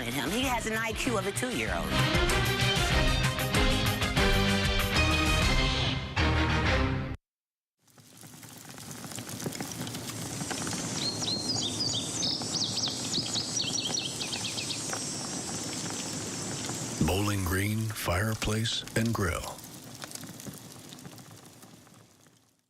at him. He has an IQ of a 2-year-old. Bowling Green Fireplace and Grill.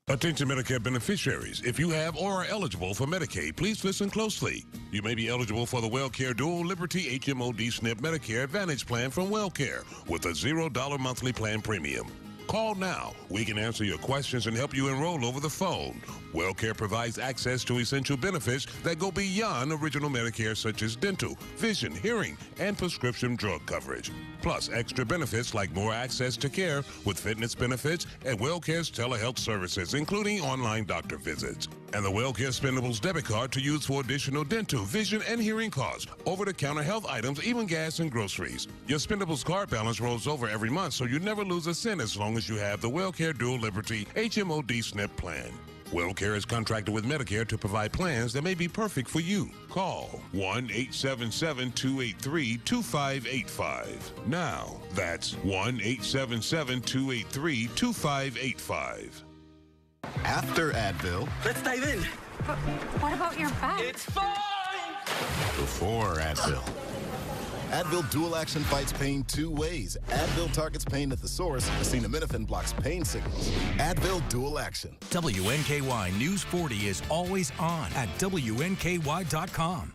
Attention Medicare beneficiaries. If you have or are eligible for Medicaid, please listen closely. You may be eligible for the WellCare Dual Liberty HMOD SNP Medicare Advantage Plan from WellCare with a $0 monthly plan premium. Call now. We can answer your questions and help you enroll over the phone. WellCare provides access to essential benefits that go beyond original Medicare, such as dental, vision, hearing, and prescription drug coverage. Plus, extra benefits like more access to care with fitness benefits and WellCare's telehealth services, including online doctor visits. And the WellCare Spendables debit card to use for additional dental, vision, and hearing costs, over-the-counter health items, even gas and groceries. Your Spendables card balance rolls over every month, so you never lose a cent as long as you have the WellCare Dual Liberty HMOD SNP plan. WellCare is contracted with Medicare to provide plans that may be perfect for you. Call 1-877-283-2585. Now, that's 1-877-283-2585. After Advil. Let's dive in. But what about your back? It's fine! Before Advil. Advil Dual Action fights pain 2 ways. Advil targets pain at the source. Acetaminophen blocks pain signals. Advil Dual Action. WNKY News 40 is always on at WNKY.com.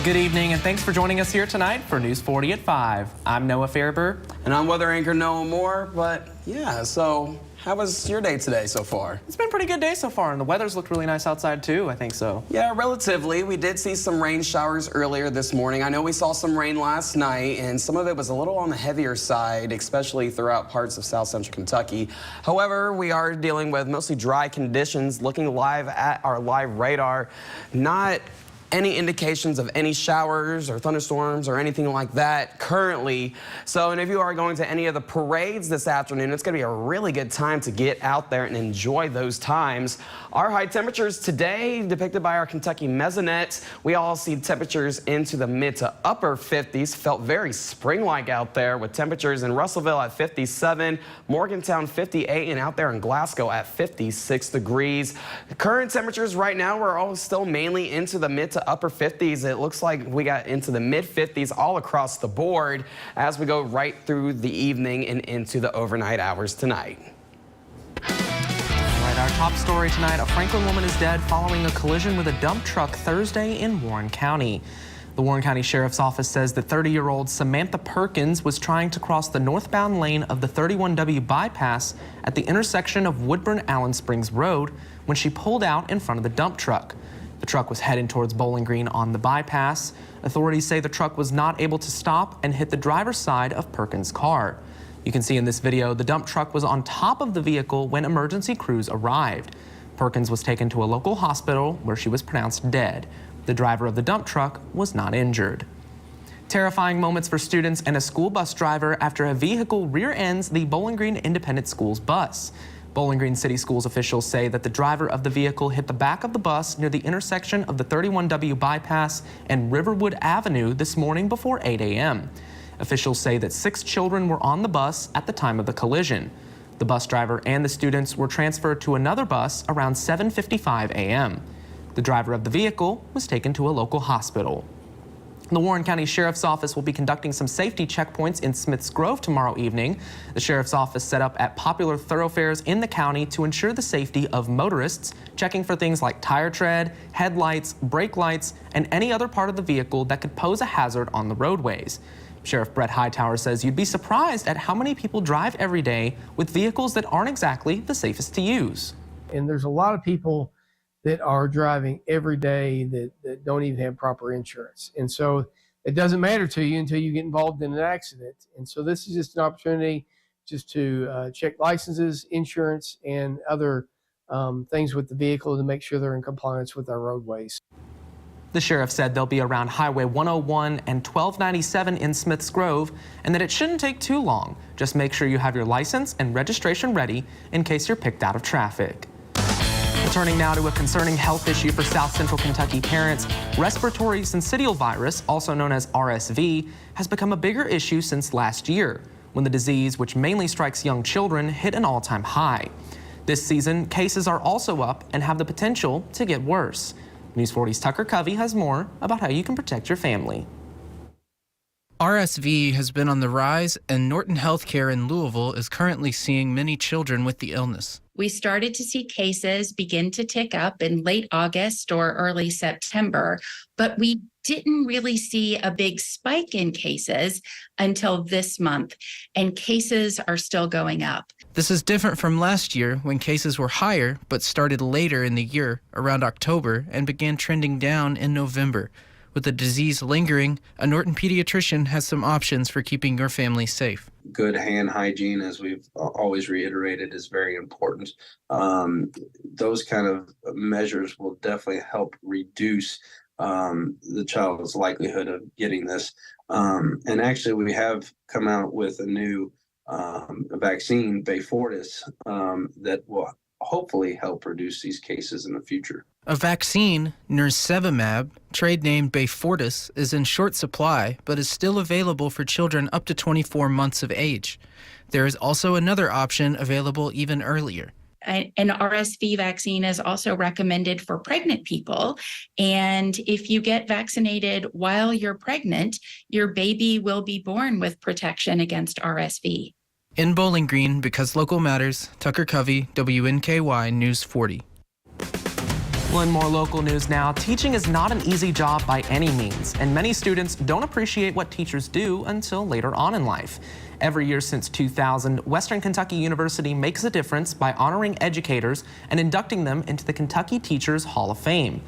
Good evening, and thanks for joining us here tonight for News 40 at 5. I'm Noah Fairber. And I'm weather anchor Noah Moore. But yeah, so how was your day today so far? It's been a pretty good day so far, and the weather's looked really nice outside too, I think so. Yeah, relatively. We did see some rain showers earlier this morning. I know we saw some rain last night, and some of it was a little on the heavier side, especially throughout parts of south central Kentucky. However, we are dealing with mostly dry conditions. Looking live at our live radar, not any indications of any showers or thunderstorms or anything like that currently. So, and if you are going to any of the parades this afternoon, it's going to be a really good time to get out there and enjoy those times. Our high temperatures today, depicted by our Kentucky mesonet, we all see temperatures into the mid to upper 50s. Felt very spring-like out there with temperatures in Russellville at 57, Morgantown 58, and out there in Glasgow at 56 degrees. The current temperatures right now, we're all still mainly into the mid to upper 50s. It looks like we got into the mid 50s all across the board as we go right through the evening and into the overnight hours tonight. All right, our top story tonight, a Franklin woman is dead following a collision with a dump truck Thursday in Warren County. The Warren County Sheriff's Office says that 30-year-old Samantha Perkins was trying to cross the northbound lane of the 31W bypass at the intersection of Woodburn-Allen Springs Road when she pulled out in front of the dump truck. The truck was heading towards Bowling Green on the bypass. Authorities say the truck was not able to stop and hit the driver's side of Perkins' car. You can see in this video, the dump truck was on top of the vehicle when emergency crews arrived. Perkins was taken to a local hospital where she was pronounced dead. The driver of the dump truck was not injured. Terrifying moments for students and a school bus driver after a vehicle rear-ends the Bowling Green Independent Schools bus. Bowling Green City Schools officials say that the driver of the vehicle hit the back of the bus near the intersection of the 31W bypass and Riverwood Avenue this morning before 8 a.m. Officials say that 6 children were on the bus at the time of the collision. The bus driver and the students were transferred to another bus around 7:55 a.m. The driver of the vehicle was taken to a local hospital. The Warren County Sheriff's Office will be conducting some safety checkpoints in Smiths Grove tomorrow evening. The Sheriff's Office set up at popular thoroughfares in the county to ensure the safety of motorists, checking for things like tire tread, headlights, brake lights, and any other part of the vehicle that could pose a hazard on the roadways. Sheriff Brett Hightower says you'd be surprised at how many people drive every day with vehicles that aren't exactly the safest to use. And there's a lot of people that are driving every day that don't even have proper insurance. And so it doesn't matter to you until you get involved in an accident. And so this is just an opportunity just to check licenses, insurance, and other things with the vehicle to make sure they're in compliance with our roadways. The sheriff said they'll be around Highway 101 and 1297 in Smiths Grove, and that it shouldn't take too long. Just make sure you have your license and registration ready in case you're picked out of traffic. Turning now to a concerning health issue for South Central Kentucky parents, respiratory syncytial virus, also known as RSV, has become a bigger issue since last year, when the disease, which mainly strikes young children, hit an all-time high. This season, cases are also up and have the potential to get worse. News 40's Tucker Covey has more about how you can protect your family. RSV has been on the rise, and Norton Healthcare in Louisville is currently seeing many children with the illness. We started to see cases begin to tick up in late August or early September, but we didn't really see a big spike in cases until this month, and cases are still going up. This is different from last year when cases were higher but started later in the year, around October, and began trending down in November. With the disease lingering, a Norton pediatrician has some options for keeping your family safe. Good hand hygiene, as we've always reiterated, is very important. Those kind of measures will definitely help reduce the child's likelihood of getting this. And actually, we have come out with a new vaccine, Beyfortus, that will hopefully help reduce these cases in the future. A vaccine, nirsevimab, trade name Beyfortus, is in short supply but is still available for children up to 24 months of age. There is also another option available even earlier. An RSV vaccine is also recommended for pregnant people. And if you get vaccinated while you're pregnant, your baby will be born with protection against RSV. In Bowling Green, because local matters, Tucker Covey, WNKY News 40. Well, in more local news now, teaching is not an easy job by any means, and many students don't appreciate what teachers do until later on in life. Every year since 2000, Western Kentucky University makes a difference by honoring educators and inducting them into the Kentucky Teachers Hall of Fame.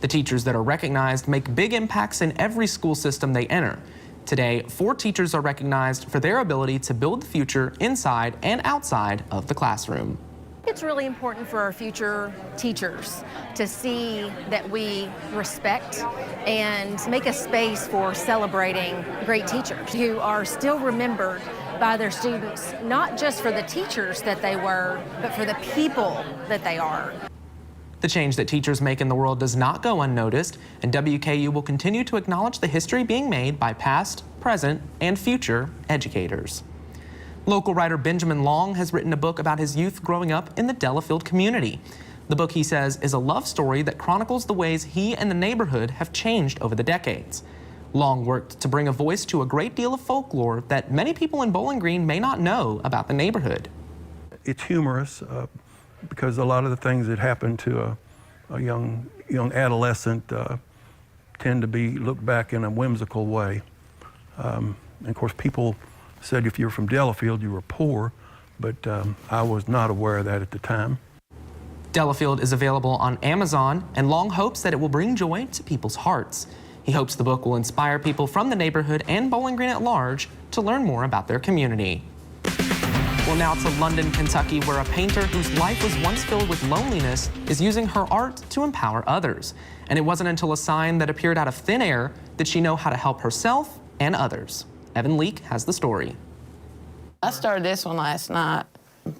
The teachers that are recognized make big impacts in every school system they enter. Today, 4 teachers are recognized for their ability to build the future inside and outside of the classroom. It's really important for our future teachers to see that we respect and make a space for celebrating great teachers who are still remembered by their students, not just for the teachers that they were, but for the people that they are. The change that teachers make in the world does not go unnoticed, and WKU will continue to acknowledge the history being made by past, present, and future educators. Local writer Benjamin Long has written a book about his youth growing up in the Delafield community. The book, he says, is a love story that chronicles the ways he and the neighborhood have changed over the decades. Long worked to bring a voice to a great deal of folklore that many people in Bowling Green may not know about the neighborhood. It's humorous because a lot of the things that happen to a young adolescent tend to be looked back in a whimsical way. And of course, people said if you were from Delafield, you were poor, but I was not aware of that at the time. Delafield is available on Amazon, and Long hopes that it will bring joy to people's hearts. He hopes the book will inspire people from the neighborhood and Bowling Green at large to learn more about their community. Well, now to London, Kentucky, where a painter whose life was once filled with loneliness is using her art to empower others. And it wasn't until a sign that appeared out of thin air that she knew how to help herself and others. Evan Leake has the story. I started this one last night,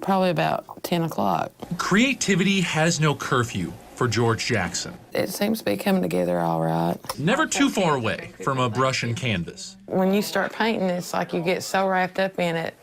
probably about 10 o'clock. Creativity has no curfew for George Jackson. It seems to be coming together all right. Never too far away from a brush and canvas. When you start painting, it's like you get so wrapped up in it,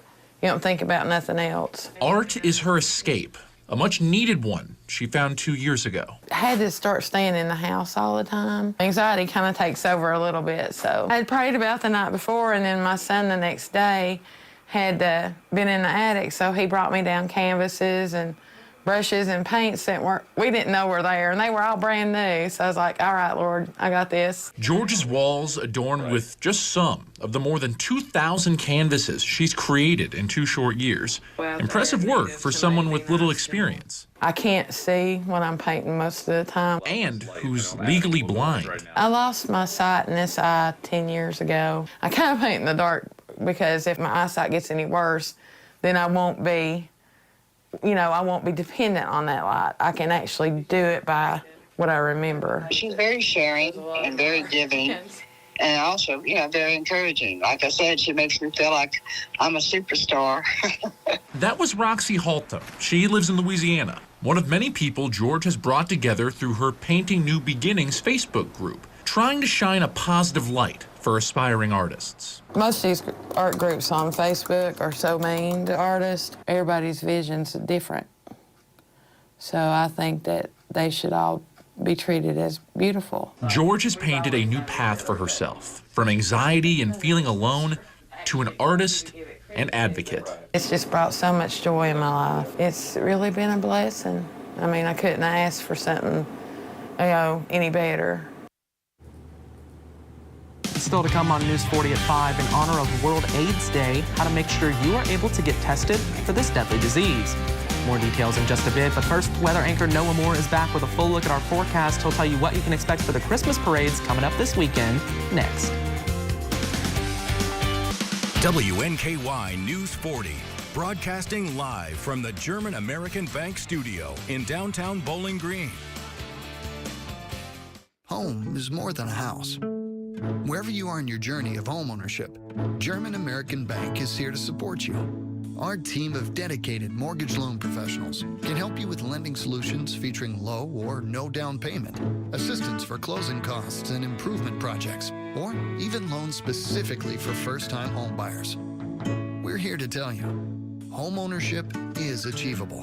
you don't think about nothing else. Art is her escape, a much needed one she found 2 years ago. I had to start staying in the house all the time. Anxiety kind of takes over a little bit, so I had prayed about the night before, and then my son the next day had been in the attic, so he brought me down canvases and brushes and paints that we didn't know were there, and they were all brand new. So I was like, all right, Lord, I got this. George's walls adorned with just some of the more than 2,000 canvases she's created in 2 short years. Impressive work for someone with little experience. I can't see when I'm painting most of the time. And who's legally blind. I lost my sight in this eye 10 years ago. I kind of paint in the dark because if my eyesight gets any worse, then I won't be dependent on that light. I can actually do it by what I remember. She's very sharing and very giving, and also, very encouraging. Like I said, she makes me feel like I'm a superstar. That was Roxy Halta. She lives in Louisiana. one of many people George has brought together through her Painting New Beginnings Facebook group, trying to shine a positive light for aspiring artists. Most of these art groups on Facebook are so mean to artists. Everybody's vision's different. So I think that they should all be treated as beautiful. George has painted a new path for herself, from anxiety and feeling alone to an artist and advocate. It's just brought so much joy in my life. It's really been a blessing. I mean, I couldn't ask for something, any better. Still to come on News 40 at 5 in honor of World AIDS Day, how to make sure you are able to get tested for this deadly disease. More details in just a bit, but first, weather anchor Noah Moore is back with a full look at our forecast. He'll tell you what you can expect for the Christmas parades coming up this weekend, next. WNKY News 40, broadcasting live from the German American Bank studio in downtown Bowling Green. Home is more than a house. Wherever you are in your journey of homeownership, German American Bank is here to support you. Our team of dedicated mortgage loan professionals can help you with lending solutions featuring low or no down payment, assistance for closing costs and improvement projects, or even loans specifically for first-time home buyers. We're here to tell you, homeownership is achievable.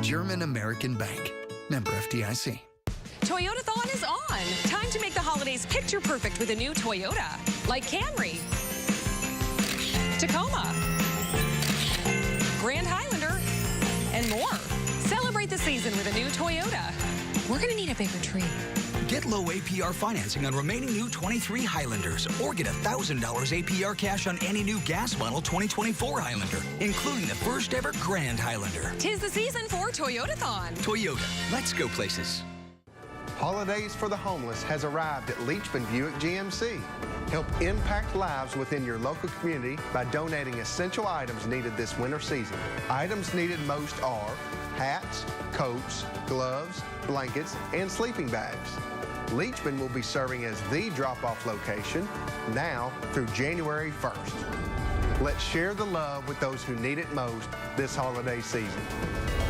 German American Bank, member FDIC. Toyotathon is on. Time to make the holidays picture perfect with a new Toyota, like Camry, Tacoma, Grand Highlander, and more. Celebrate the season with a new Toyota. We're gonna need a bigger tree. Get low APR financing on remaining new 23 Highlanders, or get $1,000 APR cash on any new gas model 2024 Highlander, including the first ever Grand Highlander. 'Tis the season for Toyotathon. Toyota, let's go places. Holidays for the Homeless has arrived at Leachman Buick GMC. Help impact lives within your local community by donating essential items needed this winter season. Items needed most are hats, coats, gloves, blankets, and sleeping bags. Leachman will be serving as the drop-off location now through January 1st. Let's share the love with those who need it most this holiday season.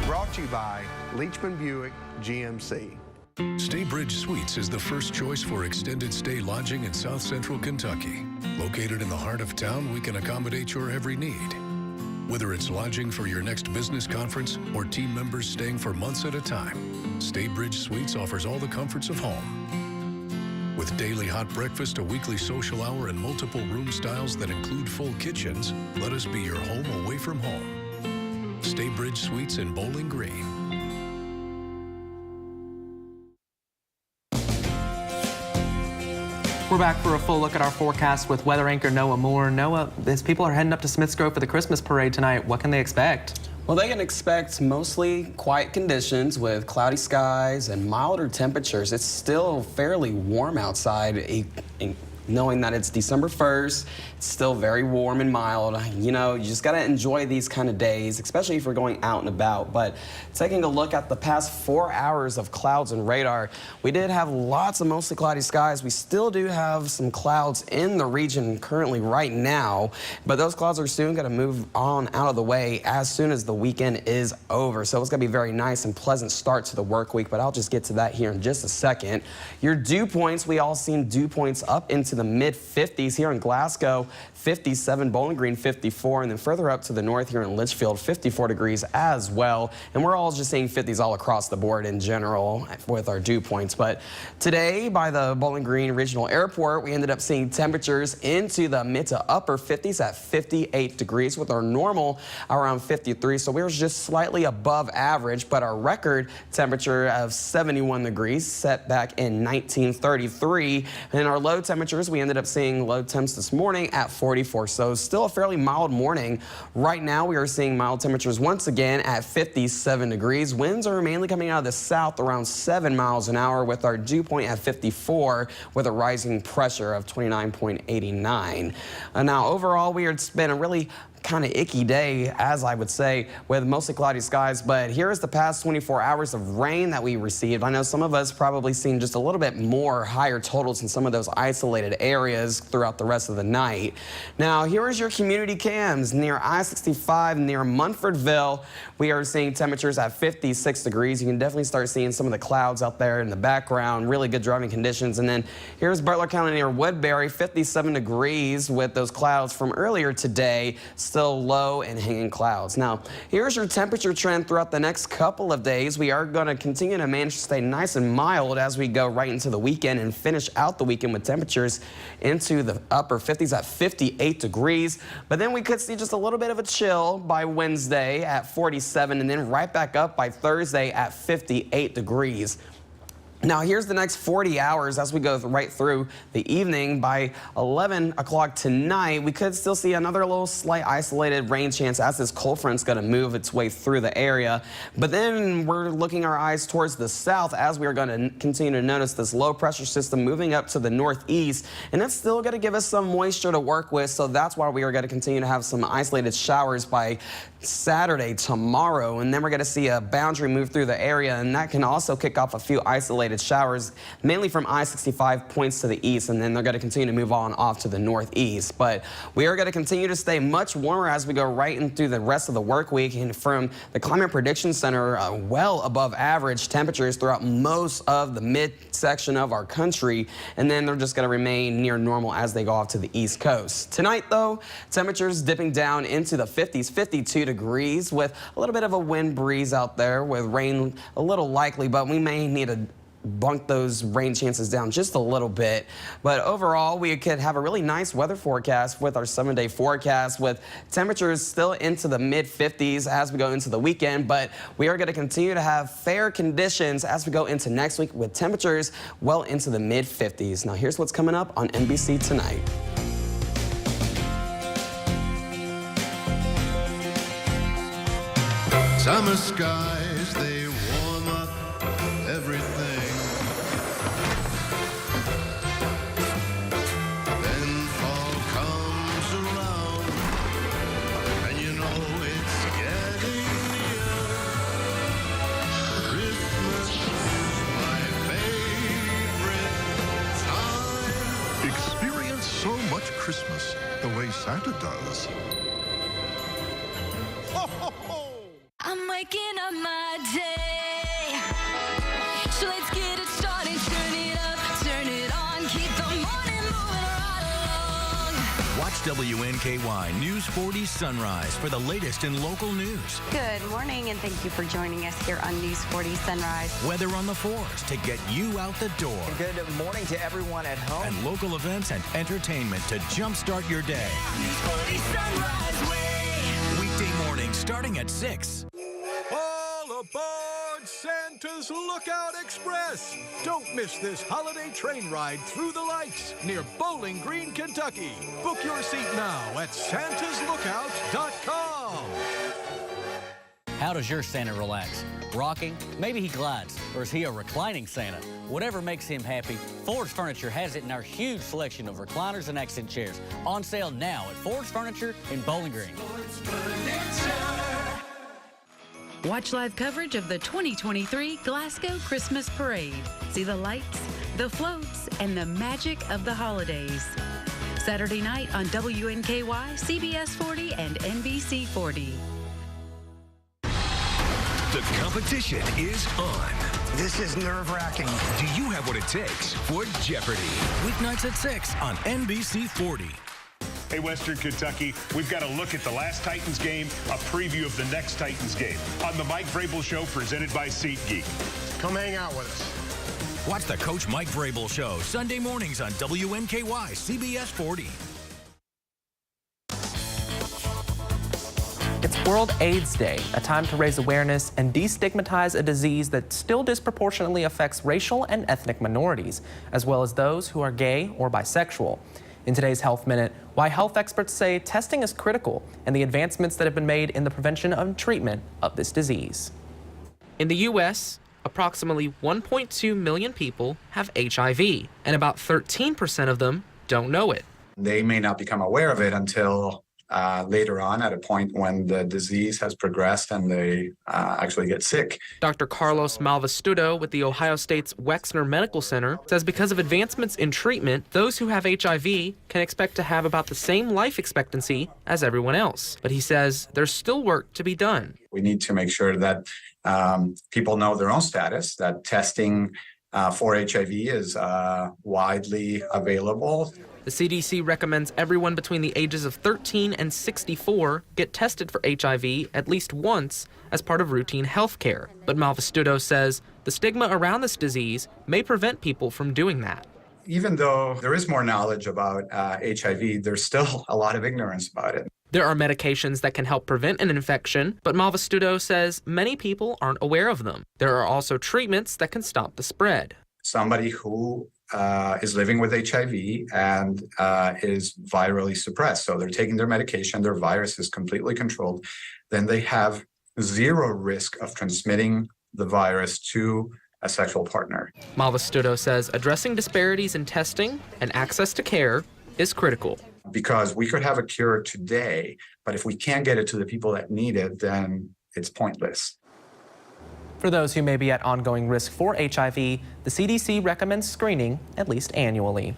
Brought to you by Leachman Buick GMC. Staybridge Suites is the first choice for extended stay lodging in South Central Kentucky. Located in the heart of town, we can accommodate your every need. Whether it's lodging for your next business conference or team members staying for months at a time, Staybridge Suites offers all the comforts of home. With daily hot breakfast, a weekly social hour, and multiple room styles that include full kitchens, let us be your home away from home. Staybridge Suites in Bowling Green. We're back for a full look at our forecast with weather anchor Noah Moore. Noah, as people are heading up to Smiths Grove for the Christmas parade tonight, what can they expect? Well, they can expect mostly quiet conditions with cloudy skies and milder temperatures. It's still fairly warm outside, knowing that it's December 1st. It's still very warm and mild. You know, you just got to enjoy these kind of days, especially if you're going out and about. But taking a look at the past 4 hours of clouds and radar, we did have lots of mostly cloudy skies. We still do have some clouds in the region currently right now, but those clouds are soon going to move on out of the way as soon as the weekend is over. So it's going to be a very nice and pleasant start to the work week, but I'll just get to that here in just a second. Your dew points, we all seen dew points up into the mid-50s here in Glasgow, 57, Bowling Green 54, and then further up to the north here in Litchfield, 54 degrees as well. And we're all just seeing 50s all across the board in general with our dew points. But today by the Bowling Green Regional Airport, we ended up seeing temperatures into the mid to upper 50s at 58 degrees with our normal around 53. So we were just slightly above average, but our record temperature of 71 degrees set back in 1933. And our low temperatures, we ended up seeing low temps this morning at 44. So still a fairly mild morning. Right now we are seeing mild temperatures once again at 57 degrees. Winds are mainly coming out of the south around 7 miles an hour with our dew point at 54 with a rising pressure of 29.89. Now overall it's been a really kind of icky day, as I would say, with mostly cloudy skies. But here is the past 24 hours of rain that we received. I know some of us probably seen just a little bit more higher totals in some of those isolated areas throughout the rest of the night. Now, here is your community cams near I-65 near Munfordville. We are seeing temperatures at 56 degrees. You can definitely start seeing some of the clouds out there in the background. Really good driving conditions. And then here's Butler County near Woodbury, 57 degrees with those clouds from earlier today. Still low and hanging clouds. Now, here's your temperature trend throughout the next couple of days. We are going to continue to manage to stay nice and mild as we go right into the weekend and finish out the weekend with temperatures into the upper 50s at 58 degrees. But then we could see just a little bit of a chill by Wednesday at 47 and then right back up by Thursday at 58 degrees. Now, here's the next 40 hours as we go right through the evening. By 11 o'clock tonight, we could still see another little slight isolated rain chance as this cold front's going to move its way through the area. But then we're looking our eyes towards the south as we are going to continue to notice this low pressure system moving up to the northeast. And it's still going to give us some moisture to work with. So that's why we are going to continue to have some isolated showers by Saturday, tomorrow. And then we're going to see a boundary move through the area. And that can also kick off a few isolated showers, mainly from I-65 points to the east, and then they're going to continue to move on off to the northeast. But we are going to continue to stay much warmer as we go right into the rest of the work week. And from the Climate Prediction Center, well above average temperatures throughout most of the midsection of our country, and then they're just going to remain near normal as they go off to the east coast. Tonight, though, temperatures dipping down into the 50s, 52 degrees with a little bit of a wind breeze out there with rain a little likely, but we may need to bunk those rain chances down just a little bit. But overall, we could have a really nice weather forecast with our 7-day forecast with temperatures still into the mid-50s as we go into the weekend. But we are going to continue to have fair conditions as we go into next week with temperatures well into the mid-50s. Now, here's what's coming up on NBC tonight. Summer skies, they warm up everything. Then fall comes around, and you know it's getting near. Christmas is my favorite time. Experience so much Christmas the way Santa does. I'm waking up my day, so let's get it started. Turn it up, turn it on, keep the morning moving right along. Watch WNKY News 40 Sunrise for the latest in local news. Good morning, and thank you for joining us here on News 40 Sunrise. Weather on the 4s to get you out the door. Good morning to everyone at home. And local events and entertainment to jumpstart your day. News 40 Sunrise Way. Weekday morning starting at 6. All aboard Santa's Lookout Express! Don't miss this holiday train ride through the lights near Bowling Green, Kentucky. Book your seat now at santaslookout.com. How does your Santa relax? Rocking? Maybe he glides. Or is he a reclining Santa? Whatever makes him happy, Ford's Furniture has it in our huge selection of recliners and accent chairs. On sale now at Ford's Furniture in Bowling Green. Watch live coverage of the 2023 Glasgow Christmas Parade. See the lights, the floats, and the magic of the holidays. Saturday night on WNKY, CBS 40, and NBC 40. The competition is on. This is nerve-wracking. Do you have what it takes for Jeopardy? Weeknights at 6 on NBC 40. Hey, Western Kentucky, we've got a look at the last Titans game, a preview of the next Titans game on the Mike Vrabel Show presented by SeatGeek. Come hang out with us. Watch the Coach Mike Vrabel Show Sunday mornings on WNKY CBS 40. It's World AIDS Day, a time to raise awareness and destigmatize a disease that still disproportionately affects racial and ethnic minorities, as well as those who are gay or bisexual. In today's Health Minute, why health experts say testing is critical and the advancements that have been made in the prevention and treatment of this disease. In the U.S., approximately 1.2 million people have HIV, and about 13% of them don't know it. They may not become aware of it until later on at a point when the disease has progressed and they actually get sick. Dr. Carlos Malvastudo with the Ohio State's Wexner Medical Center says because of advancements in treatment, those who have HIV can expect to have about the same life expectancy as everyone else. But he says there's still work to be done. We need to make sure that people know their own status, that testing for HIV is widely available. The CDC recommends everyone between the ages of 13 and 64 get tested for HIV at least once as part of routine health care. But Malvastudo says the stigma around this disease may prevent people from doing that. Even though there is more knowledge about HIV, there's still a lot of ignorance about it. There are medications that can help prevent an infection, but Malvastudo says many people aren't aware of them. There are also treatments that can stop the spread. Somebody who is living with HIV and is virally suppressed, so they're taking their medication, their virus is completely controlled, then they have zero risk of transmitting the virus to a sexual partner. Malvastudo says addressing disparities in testing and access to care is critical. Because we could have a cure today, but if we can't get it to the people that need it, then it's pointless. For those who may be at ongoing risk for HIV, the CDC recommends screening at least annually.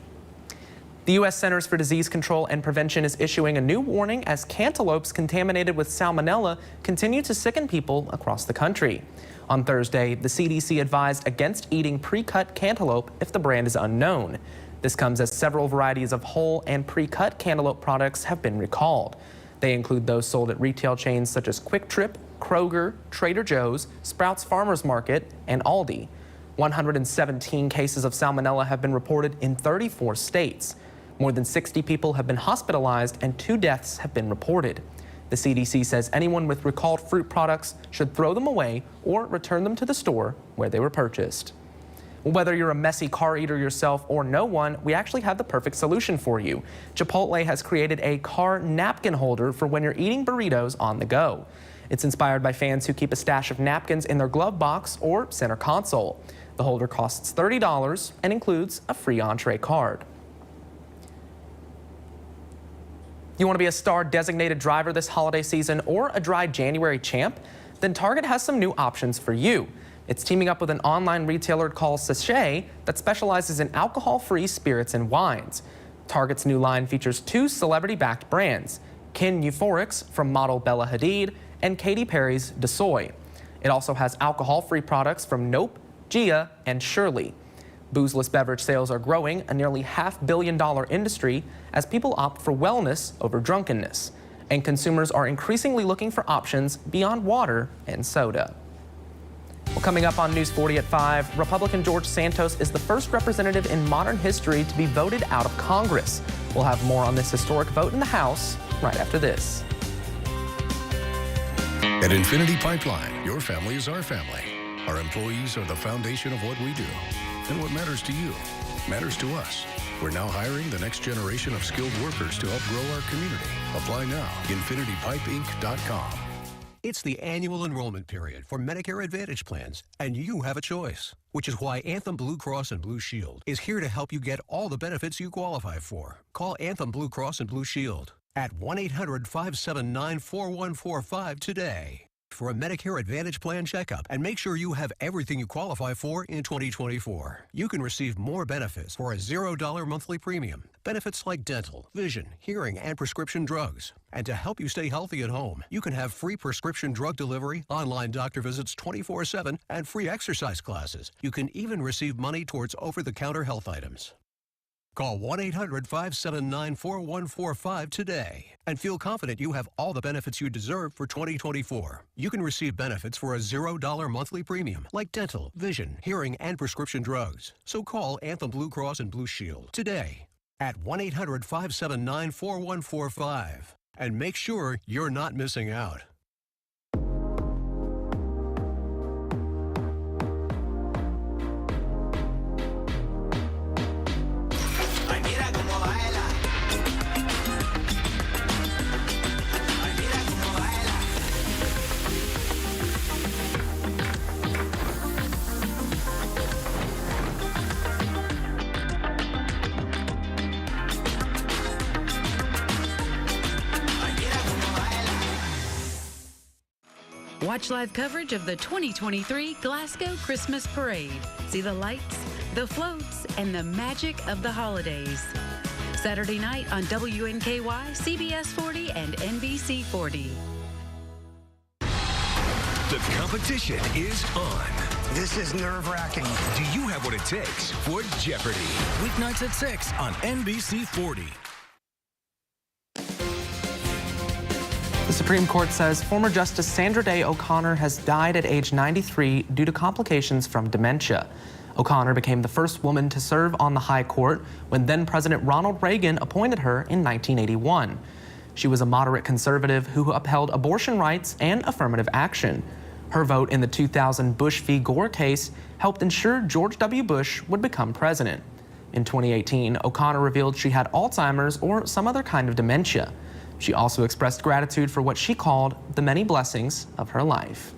The U.S. Centers for Disease Control and Prevention is issuing a new warning as cantaloupes contaminated with salmonella continue to sicken people across the country. On Thursday, the CDC advised against eating pre-cut cantaloupe if the brand is unknown. This comes as several varieties of whole and pre-cut cantaloupe products have been recalled. They include those sold at retail chains such as Quick Trip, Kroger, Trader Joe's, Sprouts Farmers Market, and Aldi. 117 cases of salmonella have been reported in 34 states. More than 60 people have been hospitalized and 2 deaths have been reported. The CDC says anyone with recalled fruit products should throw them away or return them to the store where they were purchased. Whether you're a messy car eater yourself or no one, we actually have the perfect solution for you. Chipotle has created a car napkin holder for when you're eating burritos on the go. It's inspired by fans who keep a stash of napkins in their glove box or center console. The holder costs $30 and includes a free entree card. You want to be a star designated driver this holiday season or a dry January champ? Then Target has some new options for you. It's teaming up with an online retailer called Sachet that specializes in alcohol-free spirits and wines. Target's new line features 2 celebrity-backed brands, Kin Euphorics from model Bella Hadid and Katy Perry's DeSoy. It also has alcohol-free products from Nope, Gia, and Shirley. Boozeless beverage sales are growing, a nearly $500 million industry, as people opt for wellness over drunkenness. And consumers are increasingly looking for options beyond water and soda. Well, coming up on News 40 at 5, Republican George Santos is the first representative in modern history to be voted out of Congress. We'll have more on this historic vote in the House right after this. At Infinity Pipeline, your family is our family. Our employees are the foundation of what we do. And what matters to you matters to us. We're now hiring the next generation of skilled workers to help grow our community. Apply now. InfinityPipeInc.com. It's the annual enrollment period for Medicare Advantage plans, and you have a choice, which is why Anthem Blue Cross and Blue Shield is here to help you get all the benefits you qualify for. Call Anthem Blue Cross and Blue Shield at 1-800-579-4145 today for a Medicare Advantage plan checkup and make sure you have everything you qualify for in 2024. You can receive more benefits for a $0 monthly premium. Benefits like dental, vision, hearing, and prescription drugs. And to help you stay healthy at home, you can have free prescription drug delivery, online doctor visits 24/7, and free exercise classes. You can even receive money towards over-the-counter health items. Call 1-800-579-4145 today and feel confident you have all the benefits you deserve for 2024. You can receive benefits for a $0 monthly premium like dental, vision, hearing, and prescription drugs. So call Anthem Blue Cross and Blue Shield today at 1-800-579-4145 and make sure you're not missing out. Watch live coverage of the 2023 Glasgow Christmas Parade. See the lights, the floats, and the magic of the holidays. Saturday night on WNKY, CBS 40, and NBC 40. The competition is on. This is nerve-wracking. Do you have what it takes for Jeopardy? Weeknights at 6 on NBC 40. The Supreme Court says former Justice Sandra Day O'Connor has died at age 93 due to complications from dementia. O'Connor became the first woman to serve on the High Court when then-President Ronald Reagan appointed her in 1981. She was a moderate conservative who upheld abortion rights and affirmative action. Her vote in the 2000 Bush v. Gore case helped ensure George W. Bush would become president. In 2018, O'Connor revealed she had Alzheimer's or some other kind of dementia. She also expressed gratitude for what she called the many blessings of her life.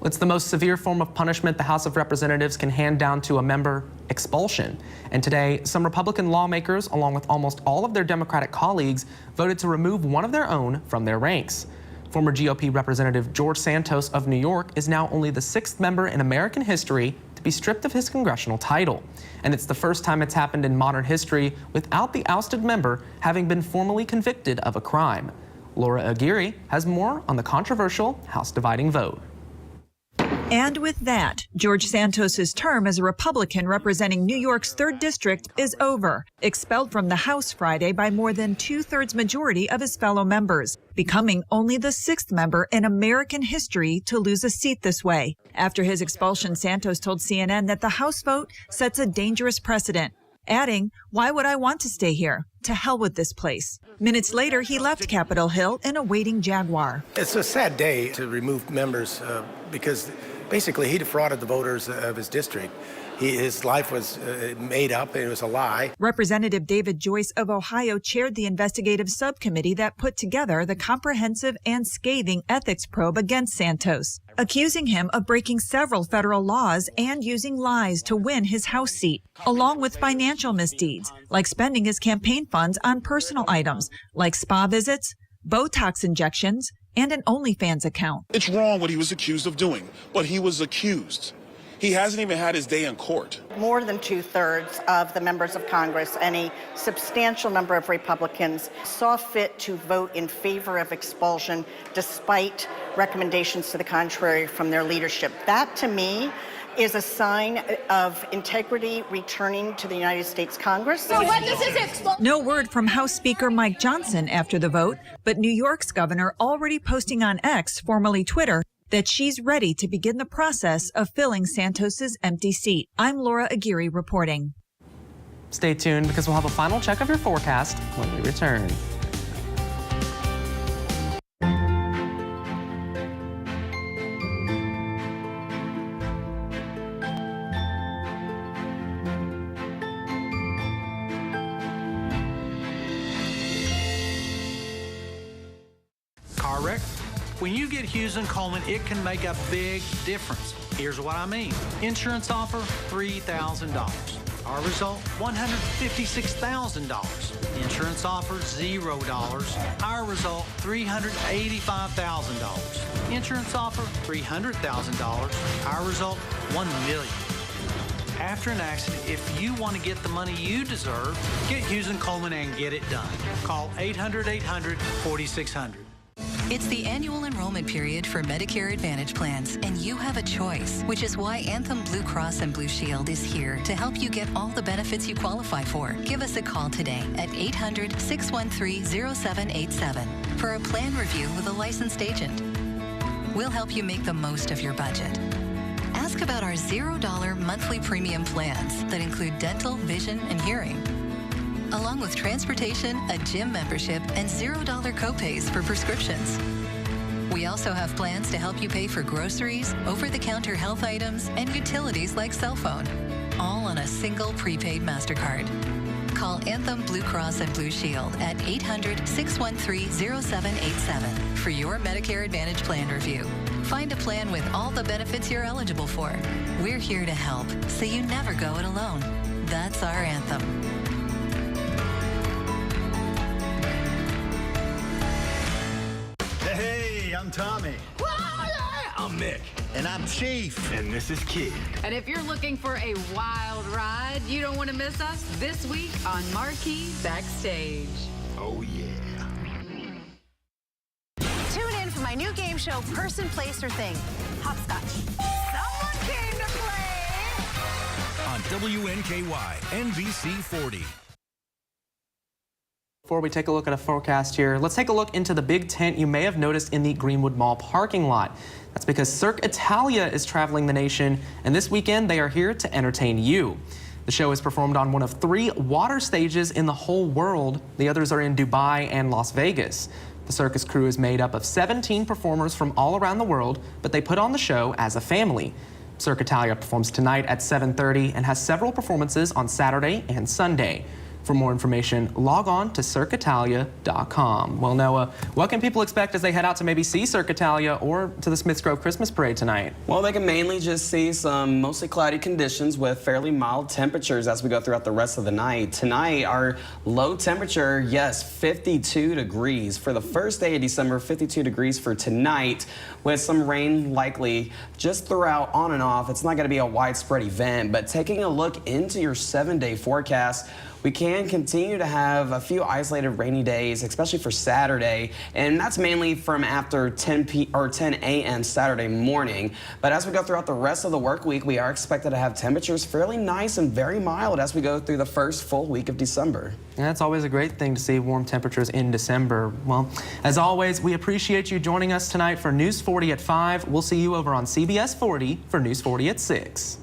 It's the most severe form of punishment the House of Representatives can hand down to a member: expulsion. And today, some Republican lawmakers, along with almost all of their Democratic colleagues, voted to remove one of their own from their ranks. Former GOP Representative George Santos of New York is now only the 6th member in American history to be stripped of his congressional title. And it's the first time it's happened in modern history without the ousted member having been formally convicted of a crime. Laura Aguirre has more on the controversial House dividing vote. And with that, George Santos's term as a Republican representing New York's 3rd District is over. Expelled from the House Friday by more than 2/3 majority of his fellow members, becoming only the 6th member in American history to lose a seat this way. After his expulsion, Santos told CNN that the House vote sets a dangerous precedent, adding, "Why would I want to stay here? To hell with this place." Minutes later, he left Capitol Hill in a waiting Jaguar. It's a sad day to remove members because basically he defrauded the voters of his district. His life was made up. It was a lie. Representative David Joyce of Ohio chaired the investigative subcommittee that put together the comprehensive and scathing ethics probe against Santos, accusing him of breaking several federal laws and using lies to win his House seat, along with financial misdeeds, like spending his campaign funds on personal items, like spa visits, Botox injections, and an OnlyFans account. It's wrong what he was accused of doing, but he was accused. He hasn't even had his day in court. More than 2/3 of the members of Congress and a substantial number of Republicans saw fit to vote in favor of expulsion despite recommendations to the contrary from their leadership. That, to me, is a sign of integrity returning to the United States Congress. So what does this No word from House Speaker Mike Johnson after the vote, but New York's governor already posting on X, formerly Twitter, that she's ready to begin the process of filling Santos's empty seat. I'm Laura Aguirre reporting. Stay tuned because we'll have a final check of your forecast when we return. Car wreck? When you get Hughes & Coleman, it can make a big difference. Here's what I mean. Insurance offer, $3,000. Our result, $156,000. Insurance offer, $0. Our result, $385,000. Insurance offer, $300,000. Our result, $1 million. After an accident, if you want to get the money you deserve, get Hughes & Coleman and get it done. Call 800-800-4600. It's the annual enrollment period for Medicare Advantage plans, and you have a choice, which is why Anthem Blue Cross and Blue Shield is here to help you get all the benefits you qualify for. Give us a call today at 800-613-0787 for a plan review with a licensed agent. We'll help you make the most of your budget. Ask about our $0 monthly premium plans that include dental, vision, and hearing, along with transportation, a gym membership, and $0 copays for prescriptions. We also have plans to help you pay for groceries, over-the-counter health items, and utilities like cell phone, all on a single prepaid MasterCard. Call Anthem Blue Cross and Blue Shield at 800-613-0787 for your Medicare Advantage plan review. Find a plan with all the benefits you're eligible for. We're here to help, so you never go it alone. That's our anthem. Hey, I'm Tommy. I'm Mick. And I'm Chief. And this is Kid. And if you're looking for a wild ride, you don't want to miss us this week on Marquee Backstage. Oh, yeah. Tune in for my new game show, Person, Place, or Thing. Hopscotch. Someone came to play. On WNKY, NBC 40. Before we take a look at a forecast here, let's take a look into the big tent you may have noticed in the Greenwood Mall parking lot. That's because Cirque Italia is traveling the nation, and this weekend they are here to entertain you. The show is performed on one of 3 water stages in the whole world. The others are in Dubai and Las Vegas. The circus crew is made up of 17 performers from all around the world, but they put on the show as a family. Cirque Italia performs tonight at 7:30 and has several performances on Saturday and Sunday. For more information, log on to CirqueItalia.com. Well, Noah, what can people expect as they head out to maybe see Cirque Italia or to the Smiths Grove Christmas Parade tonight? Well, they can mainly just see some mostly cloudy conditions with fairly mild temperatures as we go throughout the rest of the night. Tonight, our low temperature, yes, 52 degrees. For the first day of December, 52 degrees for tonight, with some rain likely just throughout on and off. It's not going to be a widespread event, but taking a look into your 7-day forecast, we can continue to have a few isolated rainy days, especially for Saturday, and that's mainly from after 10 a.m. Saturday morning. But as we go throughout the rest of the work week, we are expected to have temperatures fairly nice and very mild as we go through the first full week of December. And that's always a great thing to see warm temperatures in December. Well, as always, we appreciate you joining us tonight for News 40 at 5. We'll see you over on CBS 40 for News 40 at 6.